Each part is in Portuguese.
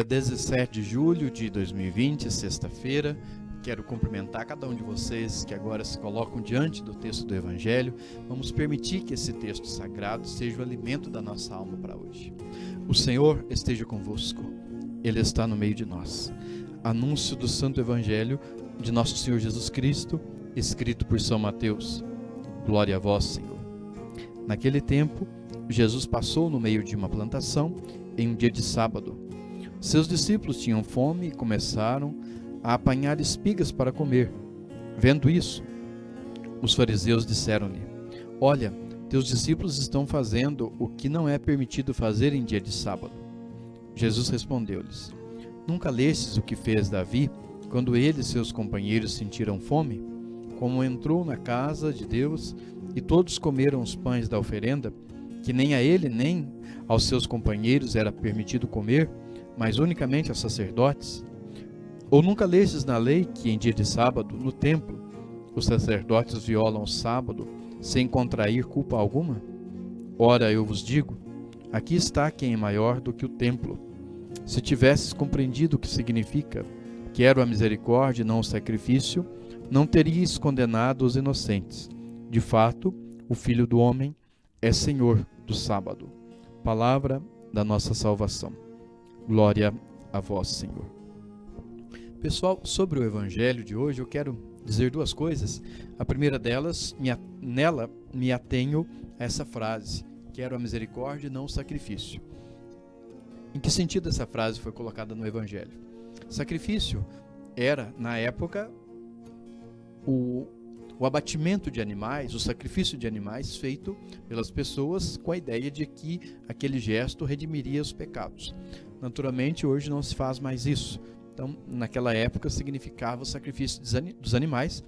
17 de julho de 2020, sexta-feira. Quero cumprimentar cada um de vocês que agora se colocam diante do texto do Evangelho. Vamos permitir que esse texto sagrado seja o alimento da nossa alma para hoje. O Senhor esteja convosco. Ele está no meio de nós. Anúncio do Santo Evangelho de nosso Senhor Jesus Cristo, escrito por São Mateus. Glória a vós, Senhor. Naquele tempo, Jesus passou no meio de uma plantação em um dia de sábado. Seus discípulos tinham fome e começaram a apanhar espigas para comer. Vendo isso, os fariseus disseram-lhe: Olha, teus discípulos estão fazendo o que não é permitido fazer em dia de sábado. Jesus respondeu-lhes: Nunca lestes o que fez Davi, quando ele e seus companheiros sentiram fome? Como entrou na casa de Deus e todos comeram os pães da oferenda, que nem a ele nem aos seus companheiros era permitido comer, mas unicamente aos sacerdotes? Ou nunca lestes na lei que em dia de sábado, no templo, os sacerdotes violam o sábado sem contrair culpa alguma? Ora, eu vos digo, aqui está quem é maior do que o templo. Se tivesses compreendido o que significa quero a misericórdia e não o sacrifício, não teríeis condenado os inocentes. De fato, o Filho do Homem é Senhor do sábado. Palavra da nossa salvação. Glória a vós, Senhor. Pessoal, sobre o Evangelho de hoje eu quero dizer duas coisas. A primeira delas, nela me atenho a essa frase: quero a misericórdia e não o sacrifício. Em que sentido essa frase foi colocada no Evangelho? Sacrifício era, na época, o abatimento de animais, o sacrifício de animais feito pelas pessoas com a ideia de que aquele gesto redimiria os pecados. Naturalmente, hoje não se faz mais isso. Então, naquela época, significava o sacrifício dos animais,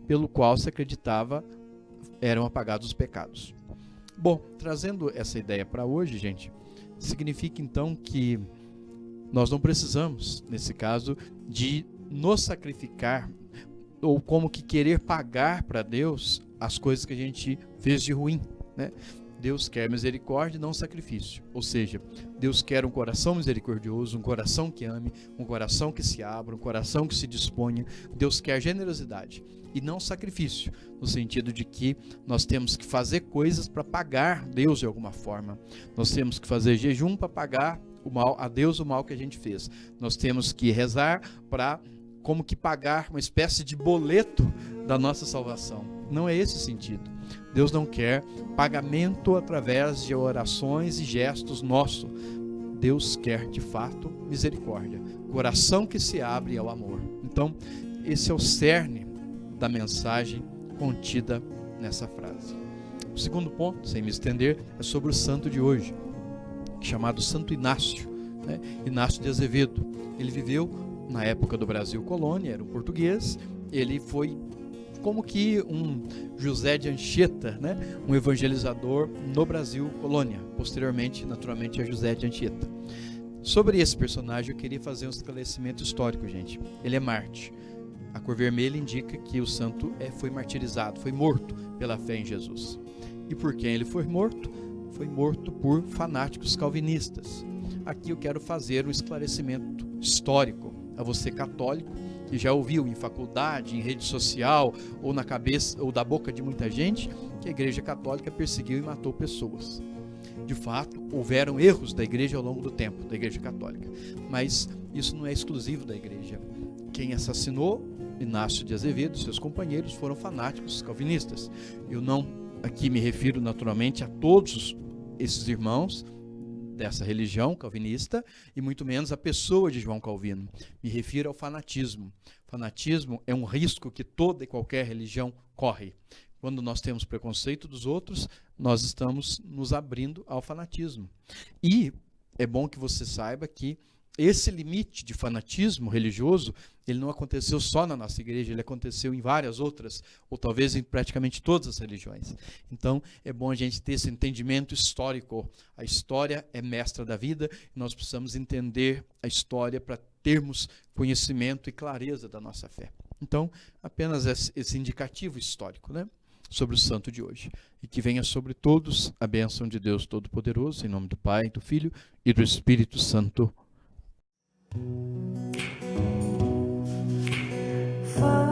pelo qual se acreditava eram apagados os pecados. Bom, trazendo essa ideia para hoje, gente, significa então que nós não precisamos, nesse caso, de nos sacrificar ou como que querer pagar para Deus as coisas que a gente fez de ruim, né? Deus quer misericórdia e não sacrifício. Ou seja, Deus quer um coração misericordioso, um coração que ame, um coração que se abra, um coração que se disponha. Deus quer generosidade e não sacrifício, no sentido de que nós temos que fazer coisas para pagar Deus de alguma forma. Nós temos que fazer jejum para pagar a Deus o mal que a gente fez. Nós temos que rezar para como que pagar uma espécie de boleto da nossa salvação. Não é esse o sentido. Deus não quer pagamento através de orações e gestos nossos. Deus quer, de fato, misericórdia. Coração que se abre ao amor. Então, esse é o cerne da mensagem contida nessa frase. O segundo ponto, sem me estender, é sobre o santo de hoje, chamado Santo Inácio, né? Inácio de Azevedo. Ele viveu na época do Brasil colônia, era um português. Ele foi como que um José de Anchieta, né? Um evangelizador no Brasil colônia. Posteriormente, naturalmente, é José de Anchieta. Sobre esse personagem, eu queria fazer um esclarecimento histórico, gente. Ele é Marte. A cor vermelha indica que o santo foi martirizado, foi morto pela fé em Jesus. E por quem ele foi morto? Foi morto por fanáticos calvinistas. Aqui eu quero fazer um esclarecimento histórico a você católico, que já ouviu em faculdade, em rede social, ou na cabeça ou da boca de muita gente, que a Igreja Católica perseguiu e matou pessoas. De fato, houveram erros da Igreja ao longo do tempo, da Igreja Católica. Mas isso não é exclusivo da Igreja. Quem assassinou Inácio de Azevedo e seus companheiros foram fanáticos calvinistas. Eu não aqui me refiro naturalmente a todos esses irmãos dessa religião calvinista e muito menos a pessoa de João Calvino. Me refiro ao fanatismo. Fanatismo é um risco que toda e qualquer religião corre. Quando nós temos preconceito dos outros, nós estamos nos abrindo ao fanatismo. E é bom que você saiba que esse limite de fanatismo religioso, ele não aconteceu só na nossa igreja, ele aconteceu em várias outras, ou talvez em praticamente todas as religiões. Então, é bom a gente ter esse entendimento histórico. A história é mestra da vida, e nós precisamos entender a história para termos conhecimento e clareza da nossa fé. Então, apenas esse indicativo histórico, né, sobre o santo de hoje. E que venha sobre todos a bênção de Deus Todo-Poderoso, em nome do Pai, do Filho e do Espírito Santo. Far